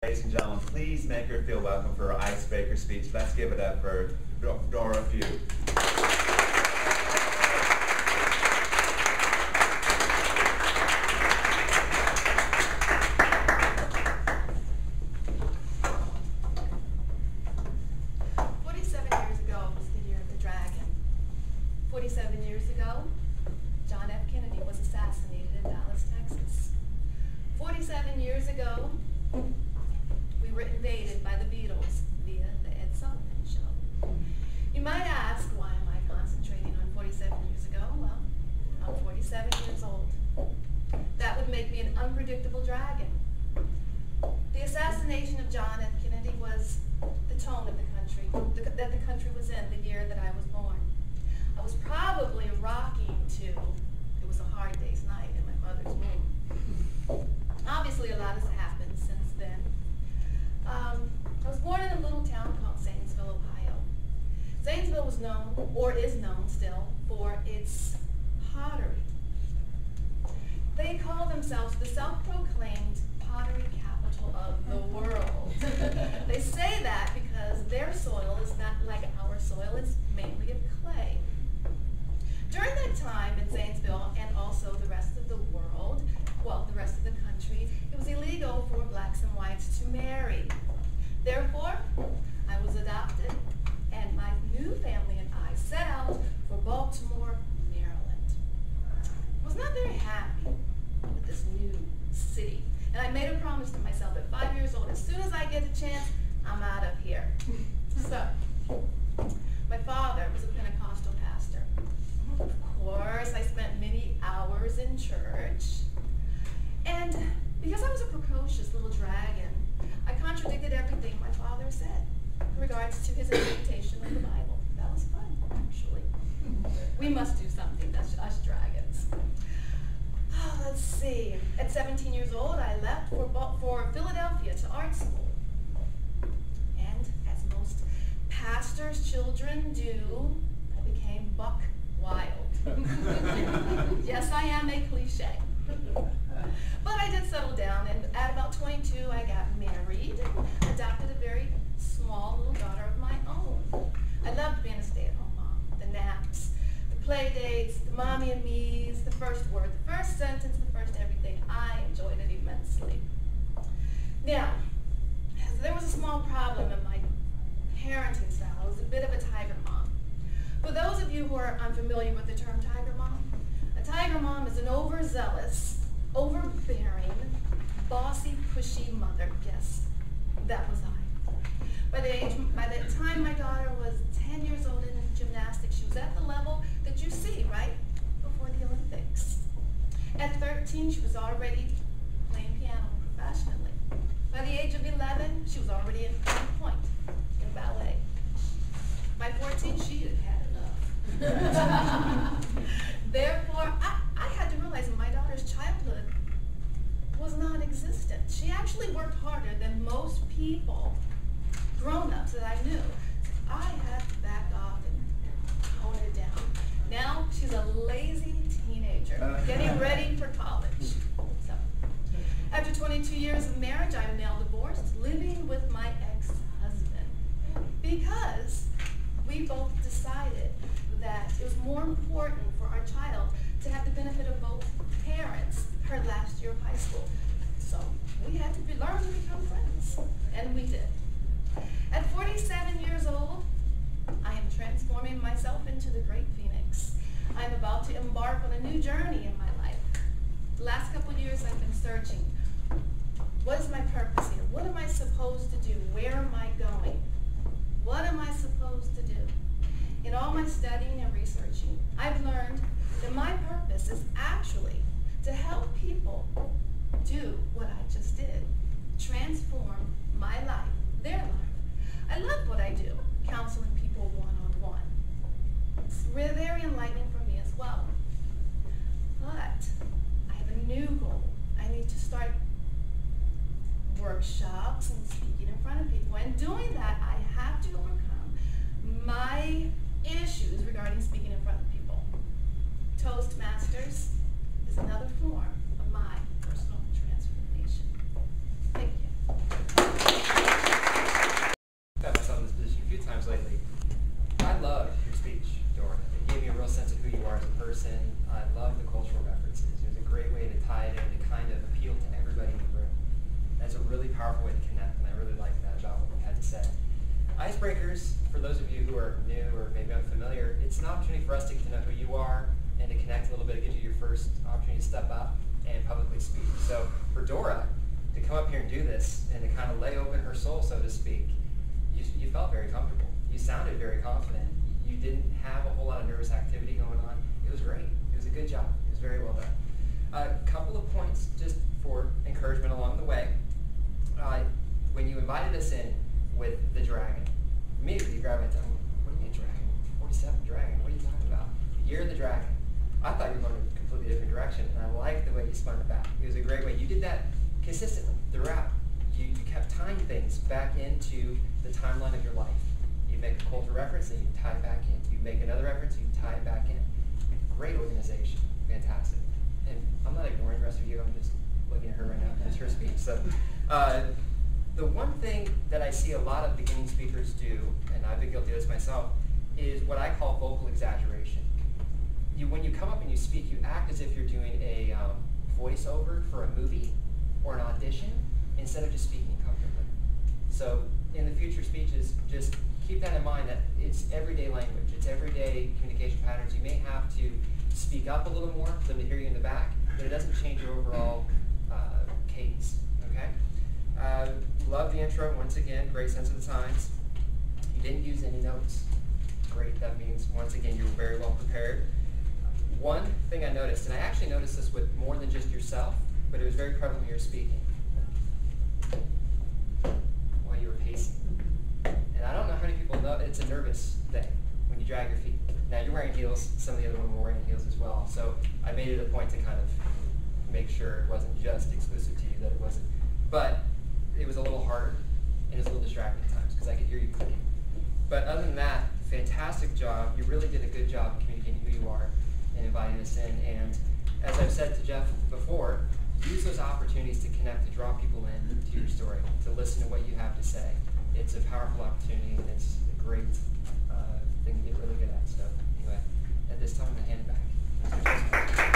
Ladies and gentlemen, please make her feel welcome for her icebreaker speech. Let's give it up for Dora Few. Is known still for its pottery. They call themselves the self-proclaimed pottery capital of the world. They say that because their soil is not like our soil, it's mainly of clay. During that time in Zanesville and also the rest of the world, well, the rest of the country, it was illegal for blacks and whites to marry. Therefore, I was adopted, and my new family and I set out for Baltimore, Maryland. I was not very happy with this new city, and I made a promise to myself at 5 years old, as soon as I get a chance, I'm out of here. So, my father was a Pentecostal pastor. Of course, I spent many hours in church, and because I was a precocious little dragon, I contradicted everything my father said in regards to his interpretation of the Bible. That was fun, actually. We must do something, that's us dragons. Oh, let's see. At 17 years old, I left for Philadelphia to art school. And as most pastors' children do, I became buck wild. Yes, I am a cliche. But I did settle down, and at about 22, I got married, adopted a very small little daughter of my own. I loved being a stay-at-home mom. The naps, the play dates, the mommy and me's, the first word, the first sentence, the first everything. I enjoyed it immensely. Now, there was a small problem in my parenting style. I was a bit of a tiger mom. For those of you who are unfamiliar with the term tiger mom, a tiger mom is an overzealous, overbearing, bossy, pushy mother. Yes, that was I. By the time my daughter was 10 years old in gymnastics, she was at the level that you see, right, before the Olympics. At 13, she was already playing piano professionally. By the age of 11, she was already in point in ballet. By 14, she had had enough. Therefore, I had to realize that my daughter's childhood was non-existent. She actually worked harder than most people, grown-ups that I knew. I had to back off and tone it down. Now she's a lazy teenager getting ready for college. So, after 22 years of marriage, I'm now divorced, living with my ex-husband, because we both decided that it was more important for our child to have the benefit of both parents her last year of high school. So we had to learn to become friends, and we did. At 47 years old, I am transforming myself into the great phoenix. I'm about to embark on a new journey in my life. The last couple of years I've been searching. What is my purpose here? What am I supposed to do? Where am I going? What am I supposed to do? In all my studying and researching, I've learned that my purpose is actually to help people do what I just did. Transform my life, their life. I love what I do, counseling people one-on-one. It's very enlightening for me as well. But I have a new goal. I need to start workshops and speaking in front of people. And doing that, I have to overcome my issues regarding speaking in front of people. Toastmasters is another form of my personal transformation. Thank you. said. Icebreakers, for those of you who are new or maybe unfamiliar, it's an opportunity for us to get to know who you are and to connect a little bit. It gives you your first opportunity to step up and publicly speak. So for Dora to come up here and do this and to kind of lay open her soul, so to speak, you felt very comfortable. You sounded very confident. You didn't have a whole lot of nervous activity going on. It was great. It was a good job. It was very well done. A couple of points just for encouragement along the way. When you invited us in with the dragon, immediately you grabbed it and what do you mean dragon? 47 dragon, what are you talking about? The year of the dragon. I thought you were going in a completely different direction, and I liked the way you spun it back. It was a great way. You did that consistently throughout. You kept tying things back into the timeline of your life. You make a cultural reference and you tie it back in. You make another reference and you tie it back in. Great organization. Fantastic. And I'm not ignoring the rest of you. I'm just looking at her right now. It's her speech. So the one thing that I see a lot of beginning speakers do, and I've been guilty of this myself, is what I call vocal exaggeration. When you come up and you speak, you act as if you're doing a voiceover for a movie or an audition instead of just speaking comfortably. So in the future speeches, just keep that in mind that it's everyday language. It's everyday communication patterns. You may have to speak up a little more for them to hear you in the back, but it doesn't change your overall cadence. Okay? Love the intro. Once again, great sense of the times. You didn't use any notes. Great. That means, once again, you were very well prepared. One thing I noticed, and I actually noticed this with more than just yourself, but it was very prevalent when you were speaking, while you were pacing. And I don't know how many people know it's a nervous thing when you drag your feet. Now, you're wearing heels. Some of the other women were wearing heels as well. So I made it a point to kind of make sure it wasn't just exclusive to you, that it wasn't. But it was a little harder, and it was a little distracting at times because I could hear you clicking. But other than that, fantastic job. You really did a good job communicating who you are and inviting us in. And as I've said to Jeff before, use those opportunities to connect, to draw people in to your story, to listen to what you have to say. It's a powerful opportunity, and it's a great thing to get really good at. So anyway, at this time, I'm going to hand it back.